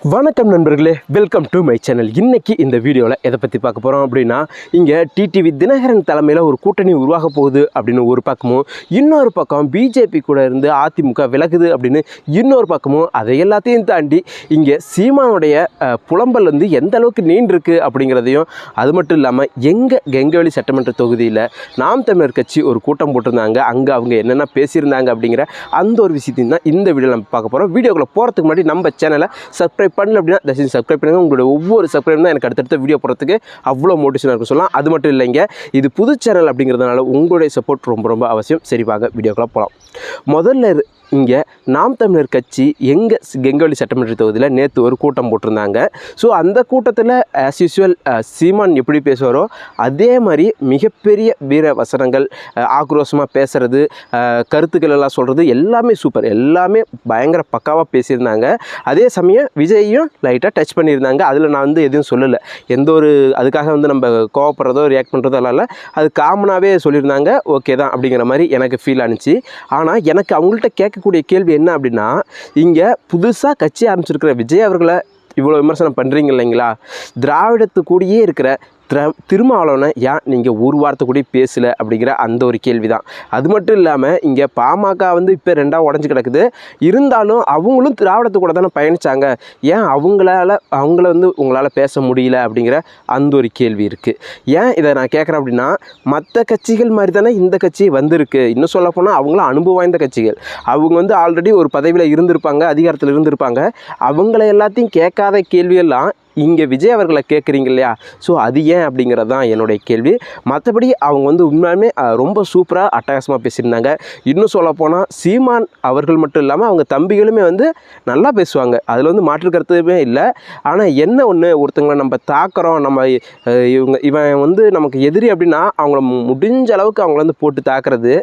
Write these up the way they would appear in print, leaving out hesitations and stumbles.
வணக்கம் நண்பர்களே, welcome to my channel. இன்றைக்கி இந்த வீடியோவில் எதை பற்றி பார்க்க போகிறோம் அப்படின்னா, இங்கே டிடிவி தினகரன் தலைமையில் ஒரு கூட்டணி உருவாக போகுது அப்படின்னு ஒரு பக்கமும், இன்னொரு பக்கம் பிஜேபி கூட இருந்து அதிமுக விலகுது அப்படின்னு இன்னொரு பக்கமும், அதை எல்லாத்தையும் தாண்டி இங்கே சீமானுடைய புலம்பல் வந்து எந்த அளவுக்கு நீண்டிருக்கு அப்படிங்கிறதையும், அது மட்டும் இல்லாமல் எங்கள் கெங்கவெளி சட்டமன்ற தொகுதியில் நாம் தமிழர் கட்சி ஒரு கூட்டம் போட்டிருந்தாங்க, அங்கே அவங்க என்னென்ன பேசியிருந்தாங்க அப்படிங்கிற அந்த ஒரு விஷயத்தையும் தான் இந்த வீடியோவில் நம்ம பார்க்க போகிறோம். வீடியோக்குள்ளே போகிறதுக்கு முன்னாடி நம்ம சேனலை சப்ஸ்கிரைப் பண்ணல அப்படின்னா தயவுசெய்து சப்ஸ்கிரைப் பண்ணுங்கள். உங்களுடைய ஒவ்வொரு சப்ஸ்கிரைப் தான் எனக்கு அடுத்தடுத்த வீடியோ போகிறதுக்கு அவ்வளோ மோட்டிவேஷனாக இருக்கும் சொல்லலாம். அது மட்டும் இல்லைங்க, இது புது சேனல் அப்படிங்கிறதுனால உங்களுடைய சப்போர்ட் ரொம்ப ரொம்ப அவசியம். சரி வாங்க வீடியோக்குள்ளே போகலாம். முதல்ல இங்கே நாம் தமிழர் கட்சி எங்கள் கெங்கவெளி சட்டமன்ற தொகுதியில் நேற்று ஒரு கூட்டம் போட்டிருந்தாங்க. ஸோ அந்த கூட்டத்தில் ஆஸ் யூஸ்வல் சீமான் எப்படி பேசுவாரோ அதே மாதிரி மிகப்பெரிய வீர வசனங்கள், ஆக்ரோஷமாக பேசுகிறது, கருத்துக்கள் எல்லாம் சொல்கிறது எல்லாமே சூப்பர், எல்லாமே பயங்கர பக்காவாக பேசியிருந்தாங்க. அதே சமயம் விஜயையும் லைட்டாக டச் பண்ணியிருந்தாங்க. அதில் நான் வந்து எதுவும் சொல்லலை, எந்த ஒரு அதுக்காக வந்து நம்ம கோவப்படுறதோ ரியாக்ட் பண்ணுறதோ இல்லை, அது காமனாகவே சொல்லியிருந்தாங்க. ஓகே தான் அப்படிங்கிற மாதிரி எனக்கு ஃபீல் ஆனிச்சு. ஆனால் எனக்கு அவங்கள்ட்ட கேட்கக்கூடிய கேள்வி என்ன அப்படின்னா, இங்கே புதுசாக கட்சி ஆரம்பிச்சிருக்கிற விஜய் அவர்களை இவ்வளோ விமர்சனம் பண்ணுறீங்க இல்லைங்களா, திராவிடத்து கூடயே இருக்கிற திருமாவளவனை ஏன் நீங்கள் ஒரு வாரத்தை கூட பேசலை அப்படிங்கிற அந்த ஒரு கேள்வி தான். அது மட்டும் இல்லாமல் இங்கே பாமக வந்து இப்போ ரெண்டாக உடஞ்சி கிடக்குது, இருந்தாலும் அவங்களும் திராவிடத்து கூட தானே பயணித்தாங்க, ஏன் அவங்கள வந்து உங்களால் பேச முடியல அப்படிங்கிற அந்த ஒரு கேள்வி இருக்குது. ஏன் இதை நான் கேட்குறேன் அப்படின்னா, மற்ற கட்சிகள் மாதிரி தானே இந்த கட்சி வந்திருக்கு. இன்னும் சொல்லப்போனால் அவங்களும் அனுபவம் வாய்ந்த கட்சிகள், அவங்க வந்து ஆல்ரெடி ஒரு பதவியில் இருந்திருப்பாங்க, அதிகாரத்தில் இருந்திருப்பாங்க. அவங்கள எல்லாத்தையும் கேட்காத கேள்வியெல்லாம் இங்கே விஜய் அவர்களை கேட்குறீங்க இல்லையா, ஸோ அது ஏன் அப்படிங்கிறது தான் என்னுடைய கேள்வி. மற்றபடி அவங்க வந்து உண்மையுமே ரொம்ப சூப்பராக அட்டகாசமாக பேசியிருந்தாங்க. இன்னும் சொல்லப்போனால் சீமான் அவர்கள் மட்டும் இல்லாமல் அவங்க தம்பிகளுமே வந்து நல்லா பேசுவாங்க, அதில் வந்து மாற்று கருத்துமே இல்லை. ஆனால் என்ன ஒன்று, ஒருத்தங்களை நம்ம தாக்குறோம், நம்ம இவன் வந்து நமக்கு எதிரி அப்படின்னா அவங்கள முடிஞ்ச அளவுக்கு அவங்கள வந்து போட்டு தாக்குறது,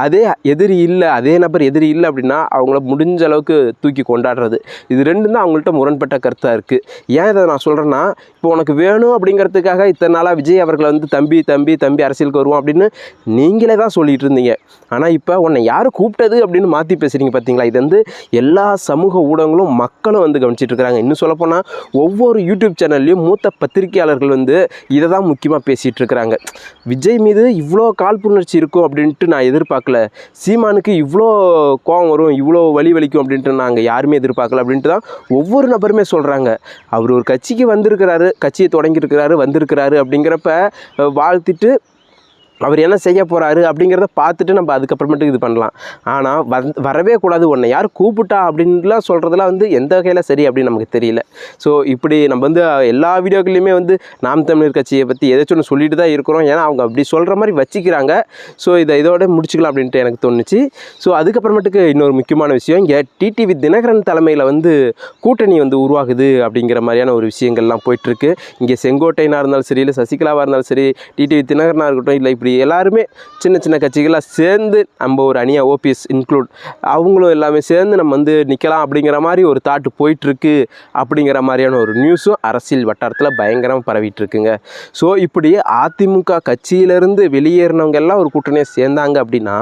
அதே எதிரி இல்லை, அதே நபர் எதிரி இல்லை அப்படின்னா அவங்கள முடிஞ்ச அளவுக்கு தூக்கி கொண்டாடுறது, இது ரெண்டும் தான் அவங்கள்ட்ட முரண்பட்ட கருத்தாக இருக்குது. ஏன் இதை நான் சொல்கிறேன்னா, இப்போ உனக்கு வேணும் அப்படிங்கிறதுக்காக இத்தனை நாளாக விஜய் அவர்களை வந்து தம்பி தம்பி தம்பி அரசியலுக்கு வருவோம் அப்படின்னு நீங்களே தான் சொல்லிகிட்டு இருந்தீங்க. ஆனால் இப்போ உன்னை யார் கூப்பிட்டது அப்படின்னு மாற்றி பேசுகிறீங்க பார்த்தீங்களா. இது வந்து எல்லா சமூக ஊடகங்களும் மக்களும் வந்து கவனிச்சிட்டு இருக்கிறாங்க. இன்னும் சொல்லப்போனால் ஒவ்வொரு யூடியூப் சேனல்லையும் மூத்த பத்திரிகையாளர்கள் வந்து இதை தான் முக்கியமாக பேசிகிட்டு இருக்கிறாங்க. விஜய் மீது இவ்வளோ காழ்ப்புணர்ச்சி இருக்கும் அப்படின்ட்டு நான் எதிர்பார்க்கல, சீமானுக்கு இவ்வளோ கோவம் வரும், இவ்வளோ வலிக்கும் அப்படின்ட்டு நாங்கள் யாருமே எதிர்பார்க்கல அப்படின்ட்டு தான் ஒவ்வொரு நபருமே சொல்கிறாங்க. அவர் ஒரு கட்சிக்கு வந்திருக்கிறாரு, கட்சியை தொடங்கியிருக்கிறாரு, வந்திருக்கிறாரு அப்படிங்கிறப்ப வாழ்த்திட்டு அவர் என்ன செய்ய போகிறாரு அப்படிங்கிறத பார்த்துட்டு நம்ம அதுக்கப்புறமேட்டுக்கு இது பண்ணலாம். ஆனால் வரவே கூடாது, உன்னை யார் கூப்பிட்டா அப்படின்லாம் சொல்கிறதுலாம் வந்து எந்த வகையில் சரி அப்படின்னு நமக்கு தெரியல. ஸோ இப்படி நம்ம வந்து எல்லா வீடியோக்கள்லையுமே வந்து நாம் தமிழர் கட்சியை பற்றி ஏதாச்சும் ஒன்று சொல்லிட்டு தான் இருக்கிறோம், ஏன்னா அவங்க அப்படி சொல்கிற மாதிரி வச்சுக்கிறாங்க. ஸோ இதோட முடிச்சுக்கலாம் அப்படின்ட்டு எனக்கு தோணுச்சு. ஸோ அதுக்கப்புறமேட்டுக்கு இன்னொரு முக்கியமான விஷயம், இங்கே டிடிவி தினகரன் தலைமையில் வந்து கூட்டணி வந்து உருவாகுது அப்படிங்கிற மாதிரியான ஒரு விஷயங்கள்லாம் போயிட்டுருக்கு. இங்கே செங்கோட்டையனாக இருந்தாலும் சரி, இல்லை சசிகலாவாக இருந்தாலும் சரி, டிடிவி தினகரனாக இருக்கட்டும், இல்லை இப்படி எல்லாருமே சின்ன சின்ன கட்சிகளாக சேர்ந்து நம்ம ஒரு அணியாக ஓபிஎஸ் இன்க்ளூட் அவங்களும் எல்லாமே சேர்ந்து நம்ம வந்து நிற்கலாம் அப்படிங்கிற மாதிரி ஒரு தாட்டு போயிட்டுருக்கு அப்படிங்கிற மாதிரியான ஒரு நியூஸும் அரசியல் வட்டாரத்தில் பயங்கரமாக பரவிட்டு இருக்குங்க. ஸோ இப்படி அதிமுக கட்சியிலேருந்து வெளியேறினவங்க எல்லாம் ஒரு கூட்டணியாக சேர்ந்தாங்க அப்படின்னா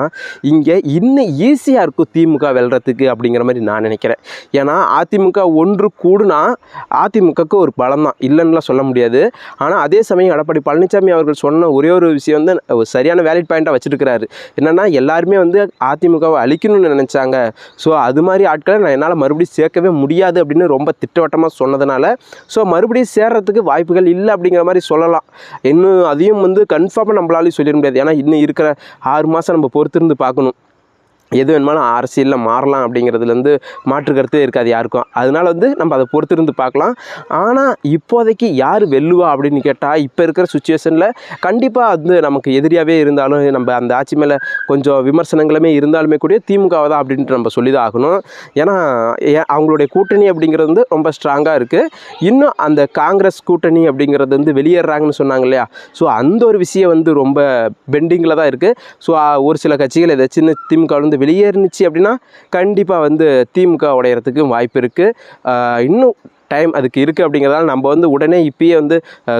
இங்கே இன்னும் ஈஸியாக இருக்கும் திமுக வெல்றதுக்கு அப்படிங்கிற மாதிரி நான் நினைக்கிறேன். ஏன்னா அதிமுக ஒன்று கூடுனா அதிமுகவுக்கு ஒரு பலம் தான், இல்லைன்னுலாம் சொல்ல முடியாது. ஆனால் அதே சமயம் எடப்பாடி பழனிசாமி அவர்கள் சொன்ன ஒரே ஒரு விஷயம் வந்து சரியான வேலிட் பாயிண்ட்டாக வச்சுருக்கிறாரு. என்னென்னா எல்லாருமே வந்து அதிமுகவை அழிக்கணும்னு நினச்சாங்க, ஸோ அது மாதிரி ஆட்களை நான் என்னால் மறுபடியும் சேர்க்கவே முடியாது அப்படின்னு ரொம்ப திட்டவட்டமாக சொன்னதுனால ஸோ மறுபடியும் சேர்றதுக்கு வாய்ப்புகள் இல்லை அப்படிங்கிற மாதிரி சொல்லலாம். இன்னும் அதையும் வந்து கன்ஃபார்மாக நம்மளாலையும் சொல்லிட முடியாது, ஏன்னா இன்னும் இருக்கிற 6 மாதம் நம்ம பொறுத்திருந்து பார்க்கணும். எது வேணுமாலும் அரசியலில் மாறலாம் அப்படிங்கிறதுலேருந்து மாற்று கருத்தே இருக்காது யாருக்கும். அதனால் வந்து நம்ம அதை பொறுத்திருந்து பார்க்கலாம். ஆனால் இப்போதைக்கு யார் வெல்லுவா அப்படின்னு கேட்டால், இப்போ இருக்கிற சுச்சுவேஷனில் கண்டிப்பாக வந்து நமக்கு எதிரியாகவே இருந்தாலும், நம்ம அந்த ஆட்சி மேலே கொஞ்சம் விமர்சனங்களுமே இருந்தாலுமே கூட திமுகவை தான் அப்படின்ட்டு நம்ம சொல்லி தான் ஆகணும். ஏன்னா அவங்களுடைய கூட்டணி அப்படிங்கிறது வந்து ரொம்ப ஸ்ட்ராங்காக இருக்குது. இன்னும் அந்த காங்கிரஸ் கூட்டணி அப்படிங்கிறது வந்து வெளியேறாங்கன்னு சொன்னாங்க இல்லையா, ஸோ அந்த ஒரு விஷயம் வந்து ரொம்ப பெண்டிங்கில் தான் இருக்குது. ஸோ ஒரு சில கட்சிகள் ஏதாச்சும் திமுக வந்து வெளியேறிச்சு அப்படின்னா கண்டிப்பாக வந்து திமுக உடையறதுக்கு வாய்ப்பு இருக்குது. இன்னும் டைம் அதுக்கு இருக்குது அப்படிங்கிறதால நம்ம வந்து உடனே இப்பயே வந்து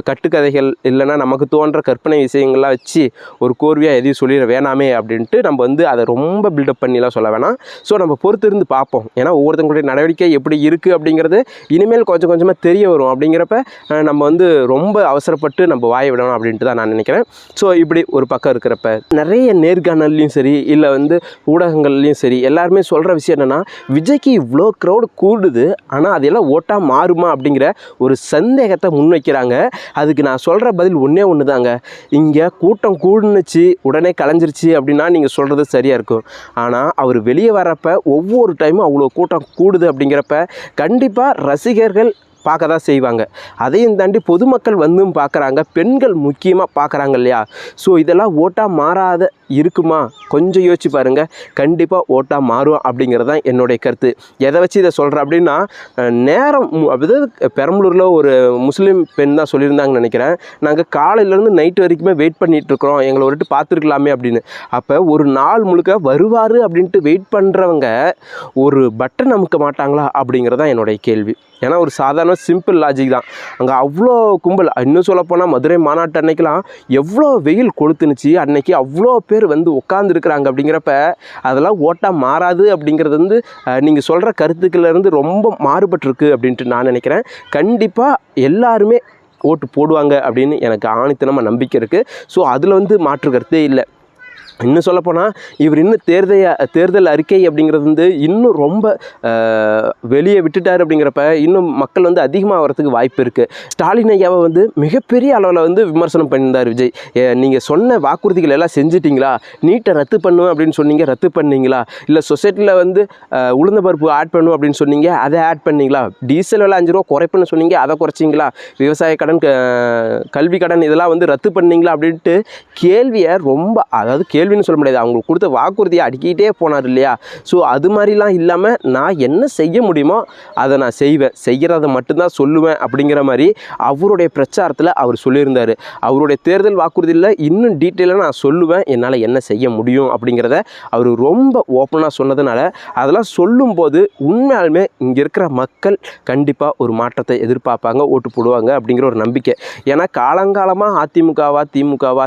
கட்டுக்கதைகள் இல்லைன்னா நமக்கு தோன்ற கற்பனை விஷயங்கள்லாம் வச்சு ஒரு கோர்வையாக எதையும் சொல்லிட வேணாமே அப்படின்ட்டு நம்ம வந்து அதை ரொம்ப பில்டப் பண்ணிலாம் சொல்ல வேணாம். ஸோ நம்ம பொறுத்து இருந்து பார்ப்போம். ஏன்னா ஒவ்வொருத்தங்களுடைய நடவடிக்கை எப்படி இருக்குது அப்படிங்கிறது இனிமேல் கொஞ்சம் கொஞ்சமாக தெரிய வரும். அப்படிங்கிறப்ப நம்ம வந்து ரொம்ப அவசரப்பட்டு நம்ம வாய விடணும் அப்படின்ட்டு தான் நான் நினைக்கிறேன். ஸோ இப்படி ஒரு பக்கம் இருக்கிறப்ப நிறைய நேர்காணல்லையும் சரி இல்லை வந்து ஊடகங்கள்லையும் சரி எல்லாருமே சொல்கிற விஷயம் என்னென்னா, விஜய்க்கு இவ்வளோ க்ரௌடு கூடுது, ஆனால் அதெல்லாம் ஓட்டாக மாறுமா அப்படிங்கிற ஒரு சந்தேகத்தை முன்வைக்கிறாங்க. அதுக்கு நான் சொல்கிற பதில் ஒன்றே ஒன்று தாங்க. இங்கே கூட்டம் கூடுனுச்சு உடனே கலைஞ்சிருச்சு அப்படின்னா நீங்கள் சொல்கிறது சரியாக இருக்கும். ஆனால் அவர் வெளியே வரப்போ ஒவ்வொரு டைமும் அவ்வளோ கூட்டம் கூடுது அப்படிங்கிறப்ப கண்டிப்பாக ரசிகர்கள் பார்க்க தான் செய்வாங்க. அதையும் தாண்டி பொதுமக்கள் வந்தும் பார்க்குறாங்க, பெண்கள் முக்கியமாக பார்க்குறாங்க இல்லையா? ஸோ இதெல்லாம் ஓட்டாக மாறாத இருக்குமா? கொஞ்சம் யோசிச்சு பாருங்கள். கண்டிப்பாக ஓட்டாக மாறும் அப்படிங்கிறது தான் என்னுடைய கருத்து. எதை வச்சு இதை சொல்கிறேன் அப்படின்னா, நேரம் அதாவது பெரம்பலூரில் ஒரு முஸ்லீம் பெண் தான் சொல்லியிருந்தாங்கன்னு நினைக்கிறேன். நாங்கள் காலையிலேருந்து நைட்டு வரைக்குமே வெயிட் பண்ணிகிட்ருக்குறோம், எங்களை ஒருட்டு பார்த்துருக்கலாமே அப்படின்னு. அப்போ ஒரு நாள் முழுக்க வருவார் அப்படின்ட்டு வெயிட் பண்ணுறவங்க ஒரு பட்டன் அமுக்க மாட்டாங்களா அப்படிங்கிறது தான் என்னுடைய கேள்வி. ஏன்னா ஒரு சாதாரண சிம்பிள் லாஜிக் தான். அங்கே அவ்வளோ கும்பல். இன்னும் சொல்லப்போனால் மதுரை மாநாட்டு அன்னைக்கெலாம் எவ்வளோ வெயில் கொளுத்துனுச்சு. அன்னைக்கு அவ்வளோ பேர் வந்து உட்காந்துருக்குறாங்க. அப்படிங்கிறப்ப அதெல்லாம் ஓட்டாக மாறாது அப்படிங்கிறது வந்து நீங்கள் சொல்கிற கருத்துக்கள்லேருந்து ரொம்ப மாறுபட்டிருக்கு அப்படின்ட்டு நான் நினைக்கிறேன். கண்டிப்பாக எல்லாருமே ஓட்டு போடுவாங்க அப்படின்னு எனக்கு ஆணித்தனமாக நம்பிக்கை இருக்குது. ஸோ அதில் வந்து மாற்று கருத்தே இல்லை. இன்னும் சொல்லப்போனால் இவர் இன்னும் தேர்தல் அறிக்கை அப்படிங்கிறது வந்து இன்னும் ரொம்ப வெளியே விட்டுட்டார். அப்படிங்கிறப்ப இன்னும் மக்கள் வந்து அதிகமாக வரத்துக்கு வாய்ப்பு இருக்குது. ஸ்டாலின் ஐயாவை வந்து மிகப்பெரிய அளவில் வந்து விமர்சனம் பண்ணியிருந்தார் விஜய். நீங்கள் சொன்ன வாக்குறுதிகள் எல்லாம் செஞ்சிட்டிங்களா? நீட்டை ரத்து பண்ணுவேன் அப்படின்னு சொன்னீங்க, ரத்து பண்ணிங்களா? இல்லை சொசைட்டியில் வந்து உளுந்த பருப்பு ஆட் பண்ணுவோம் அப்படின்னு சொன்னீங்க, அதை ஆட் பண்ணிங்களா? டீசல் விலை 5 ரூபா குறைப்புன்னு சொன்னீங்க, அதை குறைச்சிங்களா? விவசாய கடன், கல்வி கடன் இதெல்லாம் வந்து ரத்து பண்ணிங்களா அப்படின்ட்டு கேள்வியை ரொம்ப, அதாவது கேள்வின்னு சொல்ல முடியாது, அவங்களுக்கு கொடுத்த வாக்குறுதியை அடிக்கிட்டே போனார் இல்லையா? ஸோ அது மாதிரிலாம் இல்லாமல் நான் என்ன செய்ய முடியுமோ அதை நான் செய்வேன், செய்கிறத மட்டும்தான் சொல்லுவேன் அப்படிங்கிற மாதிரி அவருடைய பிரச்சாரத்தில் அவர் சொல்லியிருந்தார். அவருடைய தேர்தல் வாக்குறுதியில் இன்னும் டீட்டெயிலாக நான் சொல்லுவேன், என்னால் என்ன செய்ய முடியும் அப்படிங்கிறத அவர் ரொம்ப ஓப்பனாக சொன்னதுனால அதெல்லாம் சொல்லும்போது உண்மையாலுமே இங்கே இருக்கிற மக்கள் கண்டிப்பாக ஒரு மாற்றத்தை எதிர்பார்ப்பாங்க, ஓட்டு போடுவாங்க அப்படிங்கிற ஒரு நம்பிக்கை. ஏன்னா காலங்காலமாக அதிமுகவா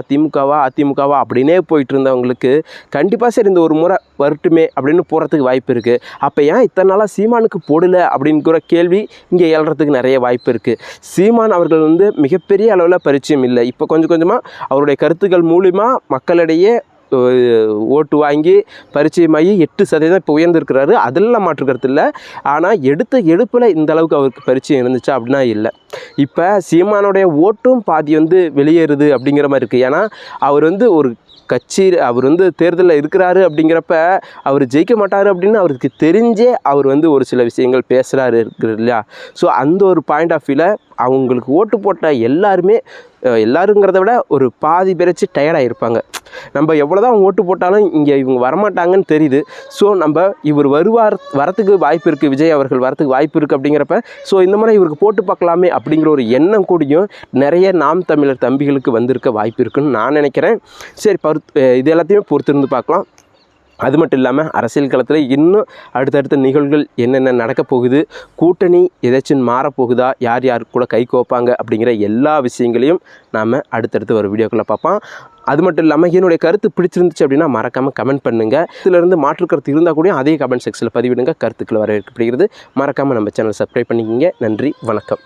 அதிமுகவா அப்படின்னே போயிட்டு இருந்தவங்களுக்கு கண்டிப்பாக சரி இந்த ஒரு முறை வரட்டுமே அப்படின்னு போகிறதுக்கு வாய்ப்பு இருக்குது. அப்போ ஏன் இத்தனை நாளாக சீமானுக்கு போடலை அப்படிங்கிற கேள்வி இங்கே எழுறதுக்கு நிறைய வாய்ப்பு இருக்குது. சீமான் அவர்கள் வந்து மிகப்பெரிய அளவில் பரிச்சயம் இல்லை. இப்போ கொஞ்சம் கொஞ்சமாக அவருடைய கருத்துக்கள் மூலிமா மக்களிடையே ஓட்டு வாங்கி பரிச்சயமாகி 8% இப்போ உயர்ந்திருக்கிறாரு. அதெல்லாம் மாற்று கருத்து இல்லை. ஆனால் எடுப்பில் இந்த அளவுக்கு அவருக்கு பரிச்சயம் இருந்துச்சா அப்படின்னா இல்லை. இப்போ சீமானுடைய ஓட்டும் பாதி வந்து வெளியேறுது அப்படிங்கிற மாதிரி இருக்குது. ஏன்னா அவர் வந்து ஒரு கட்சி, அவர் வந்து தேர்தலில் இருக்கிறாரு அப்படிங்கிறப்ப அவர் ஜெயிக்க மாட்டார் அப்படின்னு அவருக்கு தெரிஞ்சே அவர் வந்து ஒரு சில விஷயங்கள் பேசுகிறாரு இருக்கிறது இல்லையா? ஸோ அந்த ஒரு பாயிண்ட் ஆஃப் வியூவில் அவங்களுக்கு ஓட்டு போட்ட எல்லாருங்கிறத விட ஒரு பாதி பேரச்சு டயர்டாக இருப்பாங்க. நம்ம எவ்வளோ தான் ஓட்டு போட்டாலும் இங்கே இவங்க வரமாட்டாங்கன்னு தெரியுது. ஸோ நம்ம இவர் வரத்துக்கு வாய்ப்பு இருக்குது, விஜய் அவர்கள் வரத்துக்கு வாய்ப்பு இருக்குது அப்படிங்கிறப்ப ஸோ இந்த மாதிரி இவருக்கு போட்டு பார்க்கலாமே அப்படிங்கிற ஒரு எண்ணம் கூடியும் நிறைய நாம் தமிழர் தம்பிகளுக்கு வந்திருக்க வாய்ப்பு இருக்குன்னு நான் நினைக்கிறேன். சரி, இது எல்லாத்தையுமே பொறுத்திருந்து பார்க்கலாம். அது மட்டும் இல்லாமல் அரசியல் களத்தில் இன்னும் அடுத்தடுத்த நிகழ்வுகள் என்னென்ன நடக்க போகுது, கூட்டணி ஏதாச்சும் மாறப்போகுதா, யார் யார் கூட கை கோப்பாங்க அப்படிங்கிற எல்லா விஷயங்களையும் நாம் அடுத்தடுத்து ஒரு வீடியோக்குள்ளே பார்ப்போம். அது மட்டும் இல்லாமல் என்னுடைய கருத்து பிடிச்சிருந்துச்சு அப்படின்னா மறக்காமல் கமெண்ட் பண்ணுங்கள். இதிலிருந்து மாற்று கருத்து இருந்தால் கூட அதே கமெண்ட் செக்ஷனில் பதிவிடுங்க. கருத்துக்கள் வரவேற்கப்படுகிறது. மறக்காமல் நம்ம சேனல் சப்ஸ்கிரைப் பண்ணிக்கிங்க. நன்றி, வணக்கம்.